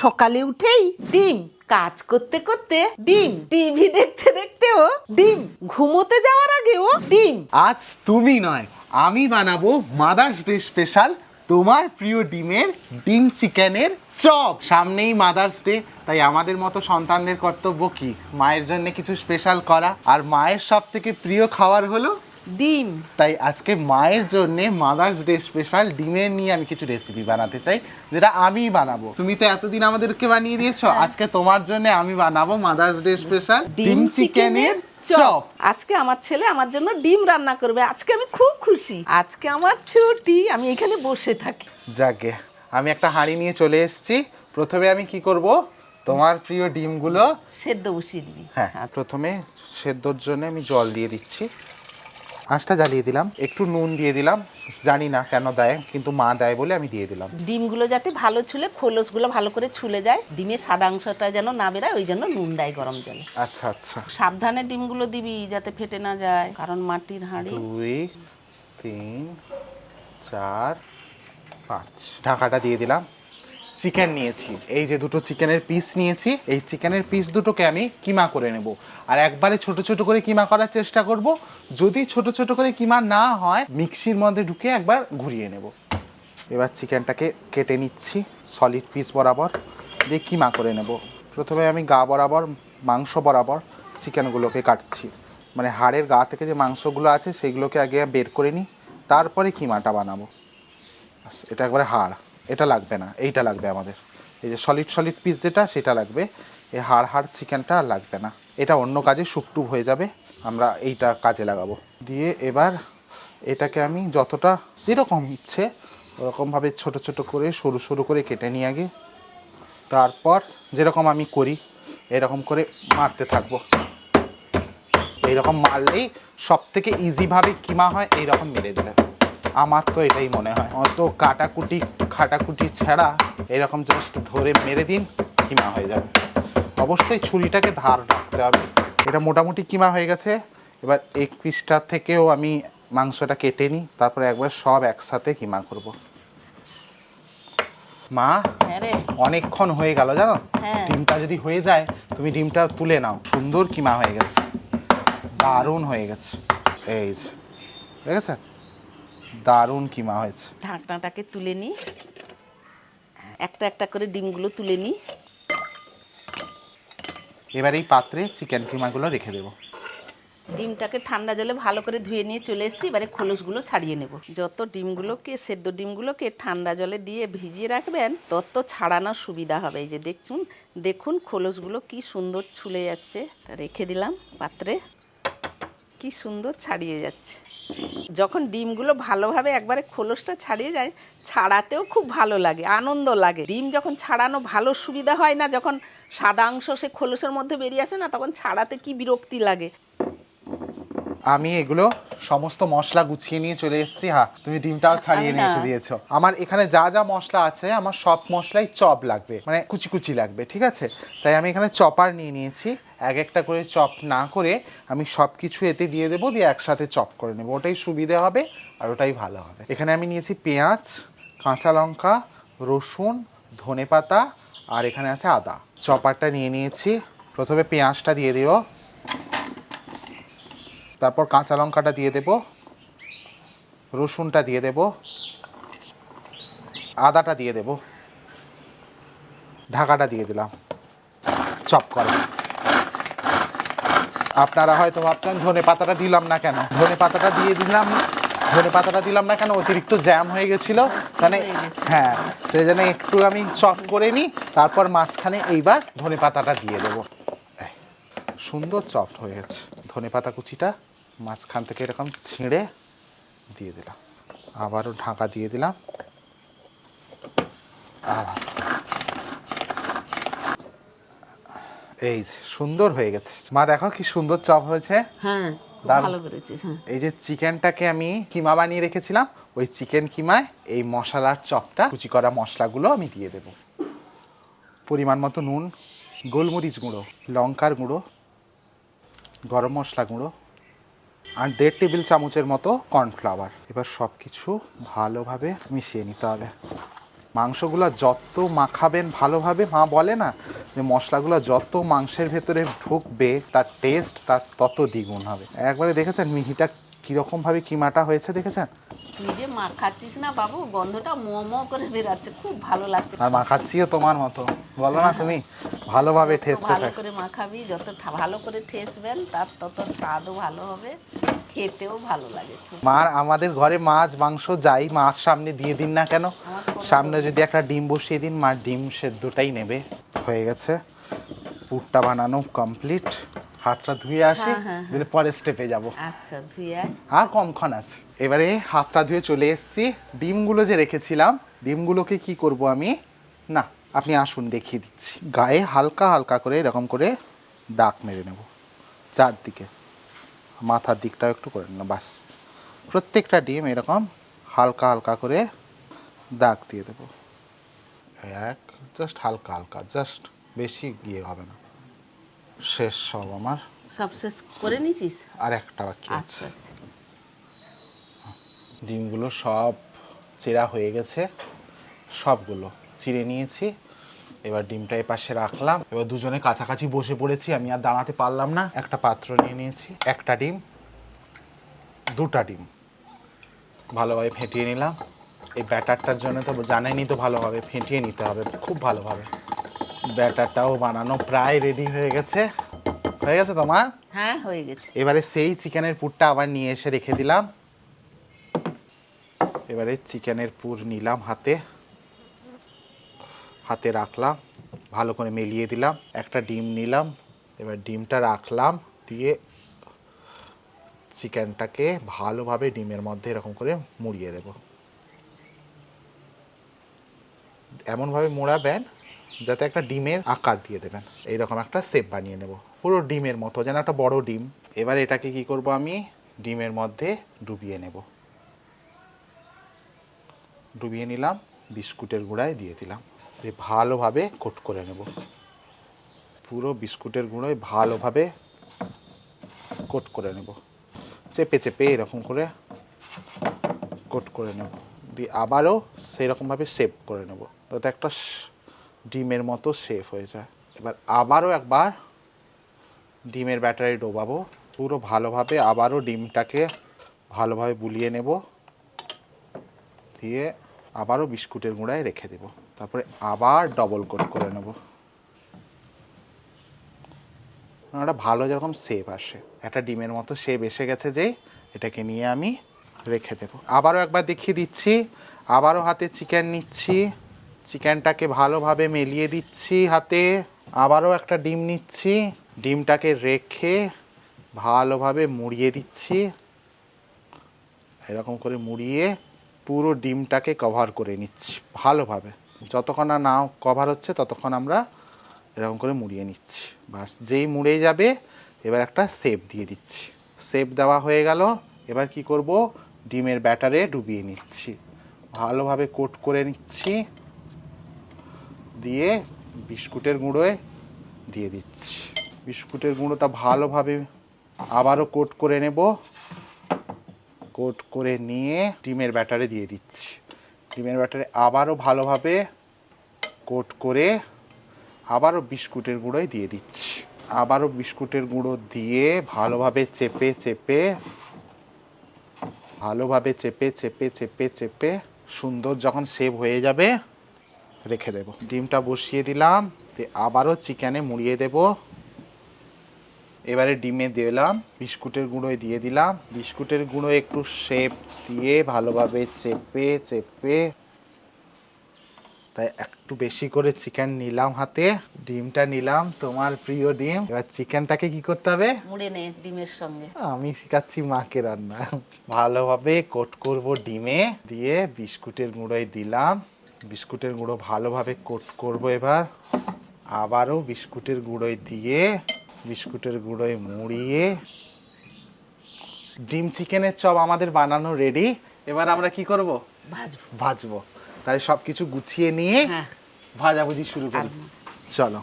সকালে উঠেই ডিম, কাজ করতে করতে ডিম, টিভি দেখতে দেখতেও ডিম, ঘুমোতে যাওয়ার আগেও ডিম। আজ তুমি নয়, আমি বানাবো মাদার্স ডে স্পেশাল তোমার প্রিয় ডিম চিকেনের চপ। সামনেই মাদার্স ডে, তাই আমাদের মতো সন্তানদের কর্তব্য কি মায়ের জন্য কিছু স্পেশাল করা। আর মায়ের সব থেকে প্রিয় খাবার হলো ডিম। তাই আজকে মায়ের জন্য মাদার্স ডে স্পেশাল ডিমের নিয়ে আমি কিছু রেসিপি বানাতে চাই, যেটা আমিই বানাবো। তুমি তো এতদিন আমাদেরকে বানিয়ে দিয়েছো, আজকে তোমার জন্য আমি বানাবো মাদার্স ডে স্পেশাল ডিম চিকেনের চপ। আজকে আমার ছেলে আমার জন্য ডিম রান্না করবে। আজকে আমি খুব খুশি, আজকে আমার ছুটি, আমি এখানে বসে থাকি। যাকে আমি একটা হাঁড়ি নিয়ে চলে এসেছি। প্রথমে আমি কি করব, তোমার প্রিয় ডিমগুলো সেদ্ধ বসিয়ে দিবি। হ্যাঁ, প্রথমে সেদ্ধর জন্য আমি জল দিয়ে দিচ্ছি, আঁচটা জ্বালিয়ে দিলাম, একটু নুন দিয়ে দিলাম। জানি না কেন দেয়, কিন্তু মা দেয় বলে আমি দিয়ে দিলাম। ডিমগুলো যাতে ভালো ছুলে, খোলসগুলো ভালো করে ছুলে যায়, ডিমের সাদা অংশটা যেন না বেরায়, ওই জন্য নুন দেয় গরম জলে। আচ্ছা আচ্ছা, সাবধানে ডিমগুলো দিবি যাতে ফেটে না যায়, কারণ মাটির হাঁড়ি। 2 3 4 5, ঢাকাটা দিয়ে দিলাম। চিকেন নিয়েছি, এই যে দুটো চিকেনের পিস নিয়েছি, এই চিকেনের পিস দুটোকে আমি কিমা করে নেব। আর একবারে ছোট ছোট করে কিমা করার চেষ্টা করব। যদি ছোট ছোট করে কিমা না হয়, মিক্সির মধ্যে ঢুকে একবার ঘুরিয়ে নেব। এবার চিকেনটাকে কেটে নিচ্ছি সলিড পিস বরাবর, দিয়ে কিমা করে নেব। প্রথমে আমি গা বরাবর, মাংস বরাবর চিকেনগুলোকে কাটছি। মানে হাড়ের গা থেকে যে মাংসগুলো আছে সেগুলোকে আগে বের করে নিই, তারপরে কিমাটা বানাবো। এটা একবারে হাড়, এটা লাগবে না, এইটা লাগবে আমাদের। এই যে সলিড সলিড পিস যেটা, সেটা লাগবে। এই হাড় চিকেনটা আর লাগবে না, এটা অন্য কাজে শুকটুক হয়ে যাবে, আমরা এইটা কাজে লাগাবো। দিয়ে এবার এটাকে আমি যতটা যেরকম ইচ্ছে ওরকমভাবে ছোট ছোট করে সরু সরু করে কেটে নিই আগে। তারপর যেরকম আমি করি এরকম করে মারতে থাকবো। এইরকম মারলেই সব থেকে ইজিভাবে কিমা হয়, এইরকম মেরে দিলে। আমার তো এটাই মনে হয়, অত কাটাকুটি খাটাকুটি ছাড়া এরকম জাস্ট ধরে মেরে দিন, কিমা হয়ে যাবে। অবশ্যই ছুরিটাকে ধার রাখতে হবে। এটা মোটামুটি কিমা হয়ে গেছে। এবার এই পিসটা থেকেও আমি মাংসটা কেটে নিই, তারপরে একবার সব একসাথে কিমা করব। মা, অনেকক্ষণ হয়ে গেল জানো, ডিমটা যদি হয়ে যায় তুমি ডিমটা তুলে নাও। সুন্দর কিমা হয়ে গেছে, দারুণ হয়ে গেছে। এই যে দেখেছেন, দারুণ কিমা হয়েছে। ঢাকনাটাকে তুলে নিই, একটা একটা করে ডিমগুলো তুলে নিই। এবার এই পাত্রে চিকেন কিমাগুলো রেখে দেবো। ডিমটাকে ঠান্ডা জলে ভালো করে ধুয়ে নিয়ে চলে এসেছি, এবারে খোলসগুলো ছাড়িয়ে নেব। যত ডিমগুলোকে, সেদ্ধ ডিমগুলোকে ঠান্ডা জলে দিয়ে ভিজিয়ে রাখবেন, তত ছাড়ানোর সুবিধা হবে। এই যে দেখুন খোলসগুলো কি সুন্দর ছুলে যাচ্ছে। রেখে দিলাম পাত্রে, কি সুন্দর ছাড়িয়ে যাচ্ছে। যখন ডিমগুলো ভালোভাবে একবারে খোলসটা ছাড়িয়ে যায়, ছাড়াতেও খুব ভালো লাগে, আনন্দ লাগে। ডিম যখন ছাড়ানো ভালো সুবিধা হয় না, যখন সাদা অংশ সে খোলসের মধ্যে বেরিয়ে আসে না, তখন ছাড়াতে কি বিরক্তি লাগে। আমি এগুলো সমস্ত মশলা গুছিয়ে নিয়ে চলে এসেছি। হ্যাঁ, তুমি ডিমটাও ছাড়িয়ে নিয়ে রেখে দিয়েছো। আমার এখানে যা যা মশলা আছে, আমার সব মশলাই চপ লাগবে, মানে কুচি কুচি লাগবে, ঠিক আছে? তাই আমি এখানে চপার নিয়ে নিয়েছি। এক একটা করে চপ না করে আমি সব কিছু এতে দিয়ে দেবো, দিয়ে একসাথে চপ করে নেবো। ওটাই সুবিধে হবে আর ওটাই ভালো হবে। এখানে আমি নিয়েছি পেঁয়াজ, কাঁচা লঙ্কা, রসুন, ধনেপাতা, আর এখানে আছে আদা। চপারটা নিয়ে নিয়েছি। প্রথমে পেঁয়াজটা দিয়ে দিব, তারপর কাঁচা লঙ্কাটা দিয়ে দেব, রসুনটা দিয়ে দেব, আদাটা দিয়ে দেব, ঢাকাটা দিয়ে দিলাম, চপ করে। আপনারা হয়তো ভাবছেন ধনে পাতাটা দিলাম না কেন। ধনে পাতাটা দিলাম না কেন, অতিরিক্ত জ্যাম হয়ে গেছিল, মানে হ্যাঁ, সেই জন্য একটু আমি চপ করে নিই, তারপর মাঝখানে এইবার ধনে পাতাটা দিয়ে দেবো। সুন্দর চপ হয়ে গেছে। ধনে পাতা কুচিটা মাঝখান থেকে এরকম ছিঁড়ে দিয়ে দিলাম, আবারও ঢাকা দিয়ে দিলাম। এই সুন্দর হয়ে গেছে। মা দেখো কি সুন্দর চপ হয়েছে। হ্যাঁ, ভালো করেছিস। এই যে চিকেনটাকে আমি কিমা বানিয়ে রেখেছিলাম, ওই চিকেন কিমায় এই মশলার চপটা, কুচি করা মশলাগুলো আমি দিয়ে দেব। পরিমাণ মতো নুন, গোলমরিচ গুঁড়ো, লঙ্কার গুঁড়ো, গরম মশলা গুঁড়ো, আর 1.5 টেবিল চামচের মতো কর্নফ্লাওয়ার। এবার সব কিছু ভালোভাবে মিশিয়ে নিতে হবে। মাংসগুলো যত মাখাবেন ভালোভাবে, মা বলে না যে মশলাগুলো যত মাংসের ভেতরে ঢুকবে তার টেস্ট তার তত দ্বিগুণ হবে। একবারে দেখেছেন মিহিটা কীরকমভাবে কিমাটা হয়েছে দেখেছেন? তুই যে মাখাচ্ছিস না বাবু, গন্ধটা মো মো করে বেরাচ্ছে, খুব ভালো লাগছে। আর মাখাচ্ছিও তোমার মতো, বলো না তুমি ভালোভাবে ঠেসতে ভালো থাক। করে মাখাবি, যত ভালো করে ঠেসবেন তার তত স্বাদও ভালো হবে, খেতেও ভালো লাগে খুব। মার আমাদের ঘরে মাছ মাংস যাই মাছ সামনে দিয়ে দিন না কেন, সামনে যদি একটা ডিম বসিয়ে দিন, মার ডিম সেদ্ধটাই নেবে। হয়ে গেছে, পুরটা বানানো কমপ্লিট। হাতটা ধুয়ে আসি, দিলে পরে স্টেপে যাব। আচ্ছা, ধুয়ে আর কমক্ষণ আছে। এবারে হাতটা ধুয়ে চলে এসেছি। ডিমগুলো যে রেখেছিলাম, ডিমগুলোকে কি করব আমি, না আপনি আসুন দেখিয়ে দিচ্ছি। গায়ে হালকা হালকা করে এরকম করে দাগ মেরে নেব, চারদিকে, মাথার দিকটাও একটু করে নেব, বাস। প্রত্যেকটা ডিম এরকম হালকা হালকা করে দাগ দিয়ে দেব, এক জাস্ট হালকা হালকা, জাস্ট বেশি গিয়ে হবে না। শেষ সব আমার, সব শেষ করে নিছিস? আর একটা বাকি আছে। আচ্ছা আচ্ছা। ডিমগুলো সব চেরা হয়ে গেছে, সবগুলো চিড়ে নিয়েছি। এবার ডিমটা এই পাশে রাখলাম। এবার দুজনে কাছাকাছি বসে পড়েছি, আমি আর দাঁড়াতে পারলাম না। একটা পাত্র নিয়ে নিয়েছি, একটা ডিম, দুটা ডিম ভালোভাবে ফেটিয়ে নিলাম। এই ব্যাটারটার জন্য তো জানেনই তো, ভালোভাবে ফেটিয়ে নিতে হবে খুব ভালোভাবে। ব্যাটারটাও বানানো প্রায় রেডি হয়ে গেছে। হয়ে গেছে তোমার? হ্যাঁ, হয়ে গেছে। এবারে সেই চিকেনের পুরটা আবার নিয়ে এসে রেখে দিলাম। এবারে চিকেনের পুর নিলাম, হাতে রাখলাম, ভালো করে মেলিয়ে দিলাম। একটা ডিম নিলাম, এবার ডিমটা রাখলাম, দিয়ে চিকেনটাকে ভালোভাবে ডিমের মধ্যে এরকম করে মুড়িয়ে দেব। এমনভাবে মোড়াবেন যাতে একটা ডিমের আকার দিয়ে দেবেন। এইরকম একটা শেপ বানিয়ে নেব, পুরো ডিমের মতো, যেন একটা বড় ডিম। এবার এটাকে কি করব, আমি ডিমের মধ্যে ডুবিয়ে নেব। ডুবিয়ে নিলাম, বিস্কুটের গুঁড়ায় দিয়ে দিলাম, দিয়ে ভালোভাবে কোট করে নেব। পুরো বিস্কুটের গুঁড়োয় ভালোভাবে কোট করে নেব, চেপে চেপে এরকম করে কোট করে নেব, দিয়ে আবারও সেই রকমভাবে শেপ করে নেব, যাতে একটা ডিমের মতো শেপ হয়ে যায়। এবার আবারও একবার ডিমের ব্যাটারে ডোবাবো, পুরো ভালোভাবে আবারও ডিমটাকে ভালোভাবে বুলিয়ে নেব, দিয়ে আবারও বিস্কুটের গুঁড়ায় রেখে দেব। তারপরে আবার ডবল কোট করে নেব, একটা ভালো যেরকম শেপ আসে, একটা ডিমের মতো শেপ এসে গেছে, যেই এটাকে নিয়ে আমি রেখে দেব। আবারও একবার দেখিয়ে দিচ্ছি, আবারও হাতে চিকেন নিচ্ছি, চিকেনটাকে ভালোভাবে মেলিয়ে দিচ্ছি হাতে, আবারও একটা ডিম নিচ্ছি, ডিমটাকে রেখে ভালোভাবে মুড়িয়ে দিচ্ছি, এরকম করে মুড়িয়ে পুরো ডিমটাকে কভার করে নিচ্ছি ভালোভাবে। যতক্ষণ না কভার হচ্ছে ততক্ষণ আমরা এরকম করে মুড়িয়ে নিচ্ছি, বাস। যেই মুড়ে যাবে এবার একটা শেপ দিয়ে দিচ্ছি, শেপ দেওয়া হয়ে গেল। এবার কি করব, ডিমের ব্যাটারে ডুবিয়ে নিচ্ছি, ভালোভাবে কোট করে নিচ্ছি, দিয়ে বিস্কুটের গুঁড়োয় দিয়ে দিচ্ছি। বিস্কুটের গুঁড়োটা ভালোভাবে আবারও কোট করে নেব, কোট করে নিয়ে ডিমের ব্যাটারে দিয়ে দিচ্ছি। ডিমের ব্যাটারে আবারও ভালোভাবে কোট করে আবারও বিস্কুটের গুঁড়োয় দিয়ে দিচ্ছি, আবারও বিস্কুটের গুঁড়ো দিয়ে ভালোভাবে চেপে চেপে সুন্দর যখন শেপ হয়ে যাবে রেখে দেব। ডিমটা বসিয়ে দিলাম, আবারও চিকেনে মুড়িয়ে দেব। এবারে ডিমে দিলাম, বিস্কুটের গুঁড়োয় দিয়ে দিলাম, বিস্কুটের গুঁড়ো একটু শেপ দিয়ে ভালোভাবে চেপে তাই একটু বেশি করে চিকেন নিলাম হাতে, ডিমটা নিলাম, তোমার প্রিয় ডিম। এবার চিকেনটাকে কি করতে হবে, মুড়ে নে ডিমের সঙ্গে। আমি শিখাচ্ছি মাকে রান্না। ভালোভাবে কোট করব ডিমে, দিয়ে বিস্কুটের গুঁড়োয় দিলাম, বিস্কুটের গুঁড়ো ভালোভাবে কোট করব। এবার আবারও বিস্কুটের গুঁড়োয় দিয়ে বিস্কুটের গুঁড়োয় মুড়িয়ে ডিম চিকেনের চপ আমাদের বানানো রেডি। এবার আমরা কি করব, ভাজবো। তাই সব কিছু গুছিয়ে নিয়ে ভাজাভুজি শুরু করি, চলো।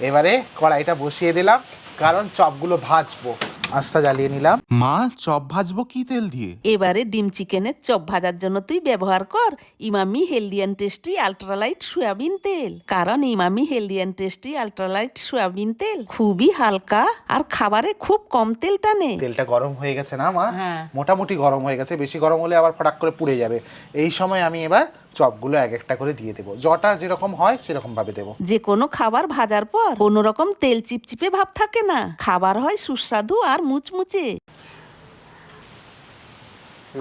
এবারে কড়াইটা বসিয়ে দিলাম, কারণ চপগুলো ভাজবো। আঁচটা জ্বালিয়ে নিলাম। মা, চপ ভাজবো কি তেল দিয়ে? এবারে ডিম চিকেনের চপ ভাজার জন্য তুই ব্যবহার কর Emami healthy and tasty ultralight soybean তেল। কারণ Emami healthy and tasty ultralight soybean তেল খুবই হালকা আর খাবারে খুব কম তেল টানে। তেলটা গরম হয়ে গেছে না মা? হ্যাঁ। মোটামুটি গরম হয়ে গেছে, বেশি গরম হলে আবার ফটাক করে পুড়ে যাবে। এই সময় আমি এবার চপগুলো এক একটা করে দিয়ে দেবো, যটা যেরকম হয় সেরকম ভাবে দেবো। যে কোনো খাবার ভাজার পর কোনো রকম তেল চিপচিপে ভাব থাকে না, খাবার হয় সুস্বাদু আর মুচমুচে।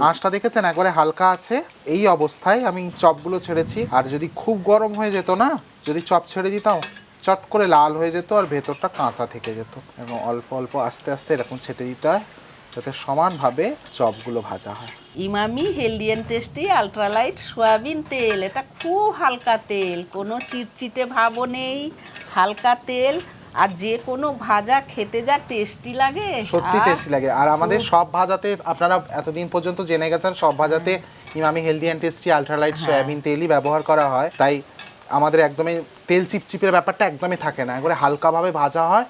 আঁচটা দেখেছেন একবারে হালকা আছে। এই অবস্থায় আমি চপগুলো ছেড়েছি। আর যদি খুব গরম হয়ে যেত না, যদি চপ ছেড়ে দিতাম, চট করে লাল হয়ে যেত আর ভেতরটা কাঁচা থেকে যেত। এবং অল্প অল্প আস্তে আস্তে এরকম ছেটে দিতে হয়, যাতে সমানভাবে চপগুলো ভাজা হয়। Emami healthy and tasty ultralight soybean তেল, এটা খুব হালকা তেল, কোনো চিটচিটে ভাবও নেই, হালকা তেল। আর যে কোনো ভাজা খেতে যা টেস্টি লাগে, সত্যি টেস্টি লাগে। আর আমাদের সব ভাজাতে আপনারা এতদিন পর্যন্ত জেনে গেছেন সব ভাজাতে Emami healthy and tasty ultralight soyabean তেলই ব্যবহার করা হয়। তাই আমাদের একদমই তেল চিপচিপের ব্যাপারটা একদমই থাকে না, একবারে হালকাভাবে ভাজা হয়,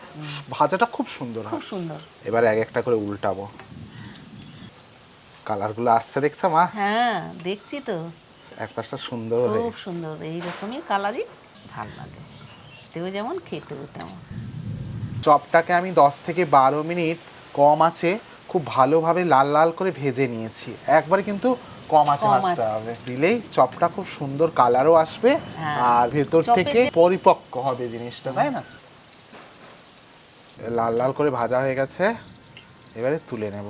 ভাজাটা খুব সুন্দর হয়, খুব সুন্দর। এবার এক একটা করে উল্টাবো। কালারগুলো আসছে দেখছো মা? হ্যাঁ দেখছি তো, এক পাশটা সুন্দর, খুব সুন্দর। এইরকমই কালারই ভালো লাগে, তেও যেমন খেতেও তেমন। চপটাকে আমি 10 থেকে 12 মিনিট কম আছে খুব ভালোভাবে লাল লাল করে ভেজে নিয়েছি। একবারে কিন্তু কম আছে ভাজতে হবে, দিলেই চপটা খুব সুন্দর কালারও আসবে আর ভেতর থেকে পরিপক্ক হবে জিনিসটা, তাই না? লাল লাল করে ভাজা হয়ে গেছে, এবারে তুলে নেব।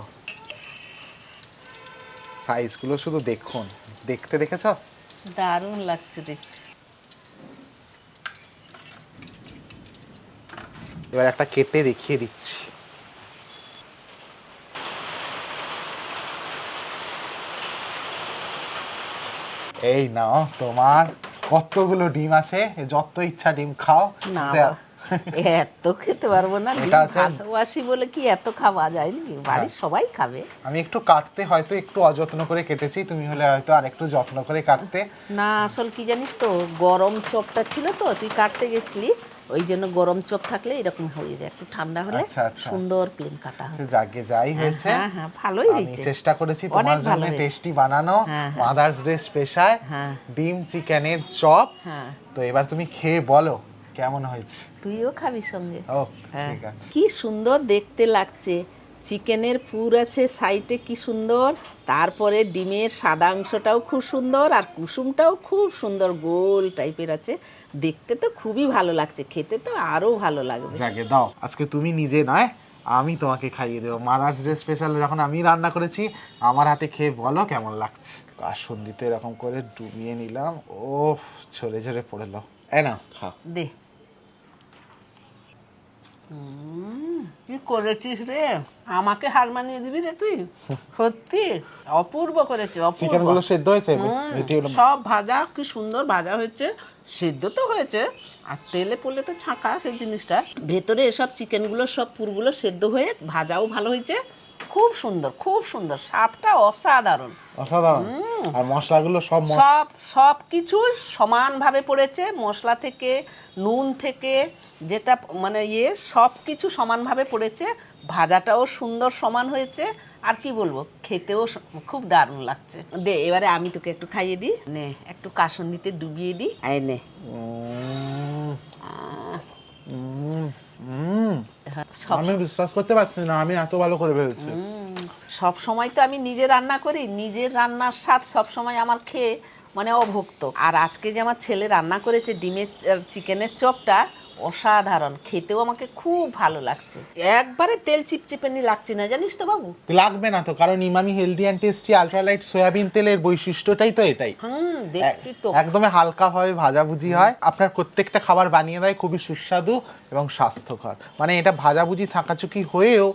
সাইজগুলো শুধু দেখুন, দেখতে দেখেছ? দারুণ লাগছে দেখতে। এবার একটা কেটে দেখিয়ে দিচ্ছি। এই নাও তোমার কতগুলো ডিম আছে, যত ইচ্ছা ডিম খাও। না এত খেতে পারবো না, ভালোবাসি বলে কি এত খাওয়া যায় নাকি? বাড়ির সবাই খাবে। আমি একটু কাটতে হয়তো একটু অযত্ন করে কেটেছি, তুমি হলে হয়তো আর একটু যত্ন করে কাটতে। না আসল কি জানিস তো, গরম চপটা ছিল তো, তুই কাটতে গেছিলি, ওই জন্য গরম চপ থাকলে এরকম হয়ে যায়, একটু ঠান্ডা হলে সুন্দর প্লেন কাটা হয়। যাকে যাই হয়েছে, হ্যাঁ ভালোই হয়েছে। চেষ্টা করেছি তোমার জন্য টেস্টি বানানো মাদার্স ডে স্পেশাল ডিম চিকেনের চপ। তো এবার তুমি খেয়ে বলো কেমন হয়েছে। তুইও খাবি সঙ্গে? ও ঠিক আছে। কি সুন্দর দেখতে লাগছে, চিকেনের পুর আছে সাইডে, কি সুন্দর। তারপরে ডিমের সাদা অংশটাও খুব সুন্দর আর কুসুমটাও খুব সুন্দর গোল টাইপের আছে, দেখতে তো খুবই ভালো লাগছে, খেতে তো আরো ভালো লাগবে। যাকে দাও, আজকে তুমি নিজে নয় আমি তোমাকে খাইয়ে দেবো। মাদার্স ডে স্পেশাল যখন আমি রান্না করেছি, আমার হাতে খেয়ে বলো কেমন লাগছে। কাসুন্দিতে এরকম করে ডুবিয়ে নিলাম, ও ঝরে ঝরে পড়লো। এ না খা, দে। কি করেছিস রে, আমাকে হার মানিয়ে দিবি রে তুই? সত্যি অপূর্ব করেছে, চিকেন গুলো সেদ্ধ হয়েছে, সব ভাজা কি সুন্দর ভাজা হয়েছে, সেদ্ধ তো হয়েছে আর তেলে পড়লে তো ছাঁকা সেই জিনিসটা, ভেতরে এসব চিকেনগুলো সব পুরগুলো সেদ্ধ হয়ে ভাজাও ভালো হয়েছে, খুব সুন্দর খুব সুন্দর, স্বাদটা অসাধারণ অসাধারণ। আর মশলাগুলো সব সব কিছু সমানভাবে পড়েছে, মশলা থেকে নুন থেকে যেটা মানে সব কিছু সমানভাবে পড়েছে, ভাজাটাও সুন্দর সমান হয়েছে। আর কি বলবো, খেতেও খুব দারুণ লাগছে। দে এবারে আমি তোকে একটু খাইয়ে দিই, নে একটু কাসুন্দিতে ডুবিয়ে দিই, আয় নে। আমি বিশ্বাস করতে পারছি না আমি এত ভালো করে ভেবেছি। সব সময় তো আমি নিজে রান্না করি, নিজের রান্নার স্বাদ সব সময় আমার খেয়ে মানে অভুক্ত। আর আজকে যে আমার ছেলে রান্না করেছে ডিমের চিকেনের চপটা, অসাধারণ, খেতেও আমাকে খুব ভালো লাগছে, একবারে তেল চিপচিপেনি লাগছে না, জানিস তো বাবু? লাগবে না তো, কারণ Emami healthy and tasty ultralight soybean তেলের বৈশিষ্ট্যটাই তো এটাই। দেখছি তো, একদমই হালকাভাবে ভাজাভুজি হয়, আপনার প্রত্যেকটা খাবার বানিয়ে দেয় খুবই সুস্বাদু এবং স্বাস্থ্যকর। মানে এটা ভাজাভুজি ছাঁকাচুকি হয়েও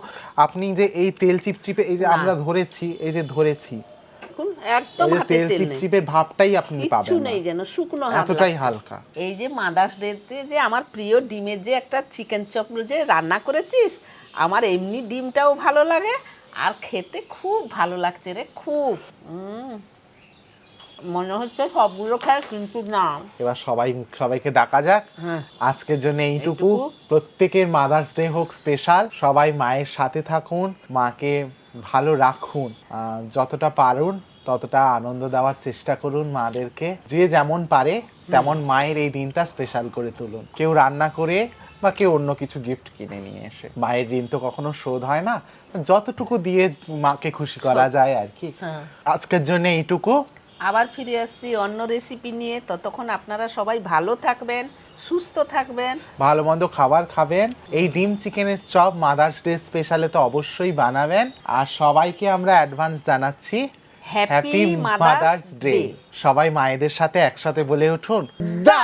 আপনি যে এই তেল চিপচিপে, এই যে আমরা ধরেছি, এই যে ধরেছি একদম তেল চিপচিপের ভাবটাই আপনি পাবেন কিছু নেই, যেন শুকনো, এতটাই হালকা। এই যে মাদার্স ডেতে যে আমার প্রিয় ডিমের যে একটা চিকেন চপ যে রান্না করেছিস, আমার এমনি ডিমটাও ভালো লাগে আর খেতে খুব ভালো লাগছে রে, খুব। মনে হচ্ছে সবগুলো খায় কিন্তু না। এবার সবাইকে ডাকা যাক। হ্যাঁ। আজকের জন্য এইটুকু। এইটুকু। প্রত্যেকের মাদার্স ডে হোক স্পেশাল। সবাই মায়ের সাথে থাকুন, মাকে ভালো রাখুন, যতটা পারুন ততটা আনন্দ দেওয়ার চেষ্টা করুন মাদেরকে। যে যেমন পারে তেমন মায়ের এই দিনটা স্পেশাল করে তুলুন। কেউ রান্না করে বা কেউ অন্য কিছু গিফট কিনে নিয়ে এসে। মায়ের ঋণ তো কখনো শোধ হয় না, যতটুকু দিয়ে মাকে খুশি করা যায় আর কি। আজকের জন্য এইটুকু। আবার ফিরে আসছি অন্য রেসিপি নিয়ে। ততক্ষণ আপনারা সবাই ভালো থাকবেন, সুস্থ থাকবেন, ভালো মন্দ খাবার খাবেন। এই ডিম চিকেনের চপ মাদার্স ডে স্পেশালে তো অবশ্যই বানাবেন। আর সবাইকে আমরা অ্যাডভান্স জানাচ্ছি হ্যাপি মাদার্স ডে। সবাই মায়েদের সাথে একসাথে বলে উঠুন দা।